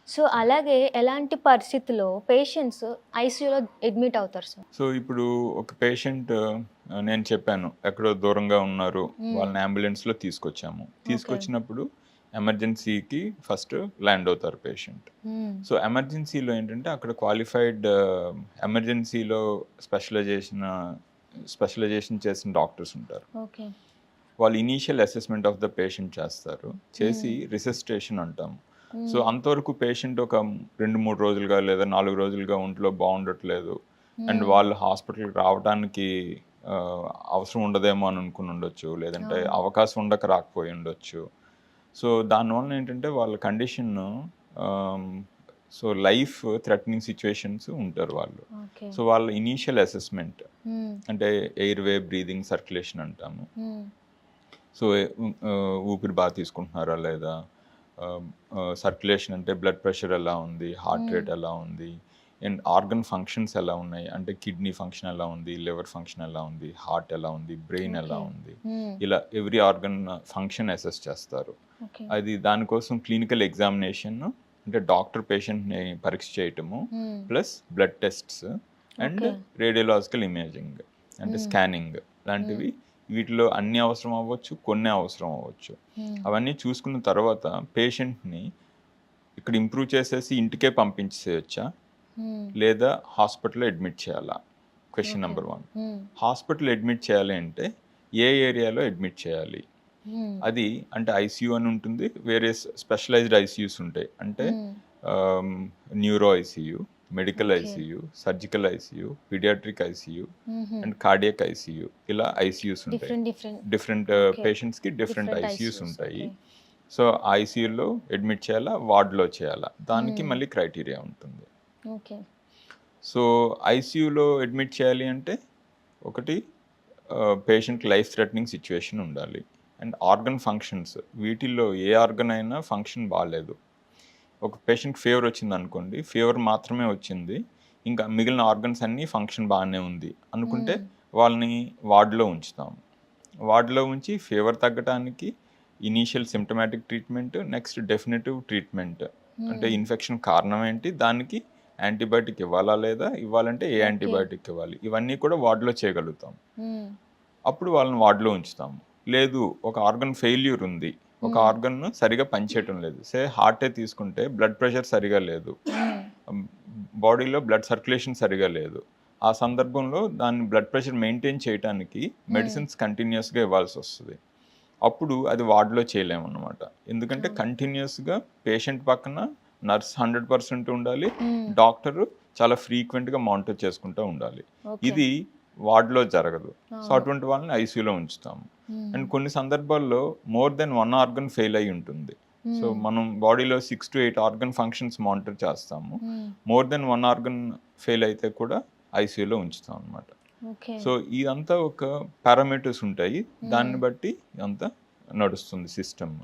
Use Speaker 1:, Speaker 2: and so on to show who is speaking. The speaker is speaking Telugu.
Speaker 1: సో, అలాగే ఎలాంటి పరిస్థితిలో పేషెంట్స్ ఐసీయూలో అడ్మిట్ అవుతారు సార్?
Speaker 2: సో, ఇప్పుడు ఒక పేషెంట్ నేను చెప్పాను ఎక్కడో దూరంగా ఉన్నారు.
Speaker 1: హ్మ్.
Speaker 2: వాళ్ళని అంబులెన్స్‌లో తీసుకొచ్చాము.
Speaker 1: ఓకే.
Speaker 2: తీసుకొచ్చినప్పుడు ఎమర్జెన్సీకి ఫస్ట్ ల్యాండ్ అవుతారు పేషెంట్.
Speaker 1: హ్మ్.
Speaker 2: సో, ఎమర్జెన్సీలో ఏంటంటే అక్కడ క్వాలిఫైడ్ ఎమర్జెన్సీలో స్పెషలైజేషన్ చేసిన డాక్టర్స్ ఉంటారు.
Speaker 1: ఓకే.
Speaker 2: వాళ్ళు initial assessment of the patient చేస్తారు. చేసి రిసెసిటేషన్ అంటాం. సో,
Speaker 1: హ్మ్.
Speaker 2: అంతవరకు పేషెంట్ ఒక 2, 3 రోజులుగా లేదా 4 రోజులుగా ఒంట్లో బాగుండట్లేదు. అండ్
Speaker 1: హ్మ్.
Speaker 2: వాళ్ళు హాస్పిటల్‌కి రావడానికి అవసరం ఉండదేమో అని అనుకుని ఉండొచ్చు. లేదంటే
Speaker 1: అవును.
Speaker 2: అవకాశం ఉండక రాకపోయి ఉండొచ్చు. సో, దానివలన ఏంటంటే వాళ్ళ కండిషన్‌ను ఆహ్, సో, లైఫ్ థ్రెటనింగ్ సిట్యుయేషన్స్ ఉంటారు వాళ్ళు.
Speaker 1: ఓకే.
Speaker 2: సో, వాళ్ళ ఇనీషియల్ అసెస్మెంట్
Speaker 1: హ్మ్.
Speaker 2: అంటే ఎయిర్‌వే, బ్రీతింగ్, సర్క్యులేషన్ అంటాము.
Speaker 1: హ్మ్.
Speaker 2: సో, ఊపిరి బాగా తీసుకుంటున్నారా లేదా? సర్క్యులేషన్ అంటే బ్లడ్ ప్రెషర్ ఎలా ఉంది? హార్ట్
Speaker 1: హ్మ్.
Speaker 2: రేట్ ఎలా ఉంది? అండ్ ఆర్గన్ ఫంక్షన్స్ ఎలా ఉన్నాయి? అంటే కిడ్నీ ఫంక్షన్ ఎలా ఉంది? లివర్ ఫంక్షన్ ఎలా ఉంది? హార్ట్ ఎలా ఉంది? బ్రెయిన్ ఎలా
Speaker 1: ఓకే.
Speaker 2: ఉంది?
Speaker 1: హ్మ్.
Speaker 2: ఇలా ఎవ్రీ ఆర్గన్ ఫంక్షన్ అసెస్ చేస్తారు.
Speaker 1: ఓకే.
Speaker 2: అది దానికోసం క్లినికల్ ఎగ్జామినేషన్ అంటే డాక్టర్ పేషెంట్‌ని పరీక్ష చేయటము,
Speaker 1: హ్మ్.
Speaker 2: Plus blood tests and
Speaker 1: okay.
Speaker 2: Radiological imaging అంటే
Speaker 1: హ్మ్.
Speaker 2: స్కానింగ్
Speaker 1: హ్మ్.
Speaker 2: లాంటివి వీటిలో అన్నీ అవసరం అవ్వచ్చు, కొన్నే అవసరం అవ్వచ్చు.
Speaker 1: హ్మ్.
Speaker 2: అవన్నీ చూసుకున్న తర్వాత పేషెంట్‌ని ఇక్కడ ఇంప్రూవ్ చేసేసి ఇంటికే పంపించేయొచ్చా?
Speaker 1: హ్మ్.
Speaker 2: లేదా హాస్పిటల్‌లో అడ్మిట్ చేయాలా? Question
Speaker 1: okay.
Speaker 2: నంబర్ 1.
Speaker 1: హ్మ్.
Speaker 2: హాస్పిటల్ అడ్మిట్ చేయాలి అంటే ఏ ఏరియాలో అడ్మిట్ చేయాలి?
Speaker 1: హ్మ్.
Speaker 2: అది అంటే ఐసీయూ అని ఉంటుంది. వేరే స్పెషలైజ్డ్ ఐసీయూస్ ఉంటాయి. అంటే
Speaker 1: hmm.
Speaker 2: Ah, neuro ICU, medical
Speaker 1: okay.
Speaker 2: ICU, surgical ICU, pediatric ICU
Speaker 1: హుహు.
Speaker 2: అండ్ కార్డియాక్ ఐసీయూ ఇలా ఐసీయూస్ ఉంటాయి.
Speaker 1: Different
Speaker 2: different
Speaker 1: okay.
Speaker 2: పేషెంట్స్‌కి డిఫరెంట్
Speaker 1: డిఫరెంట్
Speaker 2: ఐసీయూస్
Speaker 1: ఐసీయూస్.
Speaker 2: ఉంటాయి.
Speaker 1: ఓకే.
Speaker 2: సో, ఐసీయూలో అడ్మిట్ చేయాలా? వార్డ్‌లో చేయాలా? దానికి
Speaker 1: హ్మ్.
Speaker 2: మళ్ళీ క్రైటీరియా ఉంటుంది.
Speaker 1: ఓకే.
Speaker 2: సో, ఐసీయూలో అడ్మిట్ చేయాలి అంటే ఒకటి పేషెంట్‌కి లైఫ్ థ్రెటనింగ్ సిట్యుయేషన్ ఉండాలి. అండ్ ఆర్గన్ ఫంక్షన్స్ వీటిల్లో ఏ ఆర్గన్ అయినా ఫంక్షన్ బాలేదు. ఒక పేషెంట్‌కి ఫీవర్ వచ్చిందనుకోండి, ఫీవర్ మాత్రమే వచ్చింది. ఇంకా మిగిలిన ఆర్గన్స్ అన్నీ ఫంక్షన్ బానే ఉంది అనుకుంటే
Speaker 1: హ్మ్.
Speaker 2: వాళ్ళని వార్డ్‌లో ఉంచుతాం. వార్డ్‌లో ఉంచి ఫీవర్ తగ్గటానికి initial symptomatic treatment, next definitive treatment. అంటే
Speaker 1: హ్మ్.
Speaker 2: ఇన్ఫెక్షన్ కారణం ఏంటి? దానికి యాంటీబయాటిక్ ఇవ్వాలా లేదా? ఇవ్వాలంటే ఏ
Speaker 1: ఓకే.
Speaker 2: యాంటీబయాటిక్ ఇవ్వాలి? ఇవన్నీ కూడా వార్డ్‌లో చేయగలుగుతాం.
Speaker 1: హ్మ్.
Speaker 2: అప్పుడు వాళ్ళని వార్డ్‌లో ఉంచుతాము. లేదు ఒక ఆర్గన్ ఫెయిల్యూర్ ఉంది. ఒక
Speaker 1: హ్మ్.
Speaker 2: ఆర్గన్ సరిగ్గా పనిచేయటం లేదు. హార్టే తీసుకుంటే బ్లడ్ ప్రెషర్ సరిగ్గా లేదు.
Speaker 1: హ్మ్.
Speaker 2: హ్మ్, బాడీలో బ్లడ్ సర్క్యులేషన్ సరిగ్గా లేదు. ఆ సందర్భంలో దాన్ని బ్లడ్ ప్రెషర్ మెయింటైన్ చేయటానికి
Speaker 1: హ్మ్.
Speaker 2: మెడిసిన్స్ కంటిన్యూయస్‌గా ఇవ్వాల్సొస్తది. అప్పుడు అది వార్డ్‌లో చేయలేమనమాట. ఎందుకంటే
Speaker 1: అవును.
Speaker 2: కంటిన్యూయస్‌గా పేషెంట్ పక్కన నర్స్ 100% ఉండాలి.
Speaker 1: హ్మ్.
Speaker 2: డాక్టరు చాలా ఫ్రీక్వెంట్‌గా మానిటర్ చేసుకుంటూ ఉండాలి.
Speaker 1: ఓకే.
Speaker 2: ఇది వార్డ్‌లో జరగదు. సో,
Speaker 1: అవును.
Speaker 2: అటువంటి వాళ్ళని ఐసీయూలో ఉంచుతాము.
Speaker 1: హ్మ్.
Speaker 2: అండ్ కొన్ని సందర్భాల్లో మోర్ దెన్ 1 ఆర్గన్ ఫెయిల్ అయ్యి ఉంటుంది. సో,
Speaker 1: హ్మ్.
Speaker 2: మనం బాడీలో 6-8 ఆర్గన్ ఫంక్షన్స్ మానిటర్ చేస్తాము.
Speaker 1: హ్మ్.
Speaker 2: మోర్ దెన్ 1 ఆర్గన్ ఫెయిల్ అయితే కూడా ఐసీయూలో ఉంచుతాం అనమాట.
Speaker 1: ఓకే.
Speaker 2: సో, ఇదంతా ఒక పారామీటర్స్ ఉంటాయి.
Speaker 1: హ్మ్.
Speaker 2: దాన్ని బట్టి ఇదంతా నడుస్తుంది సిస్టమ్.